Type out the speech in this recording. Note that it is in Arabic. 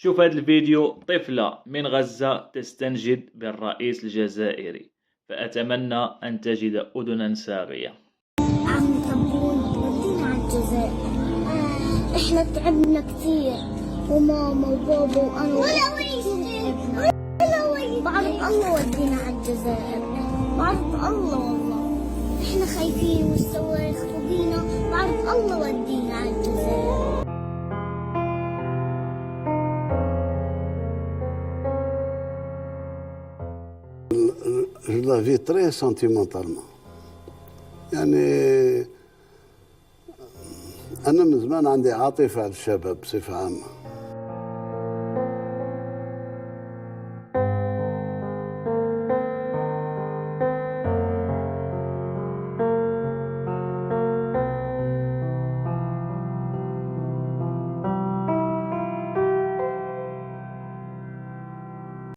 شوف هذا الفيديو. طفلة من غزة تستنجد بالرئيس الجزائري، فأتمنى أن تجد أذنا صاغية. عم طبون ودينا على الجزائر. احنا تعبنا كثير، وماما وبابا وانا بعرف الله ودينا على الجزائر. بعرف الله والله احنا خايفين والصواريخ فوقينا. بعرف الله ودينا على الجزائر. Je la vis très sentimentalement. يعني أنا من زمان عندي عاطفة على الشباب بصفة عامة.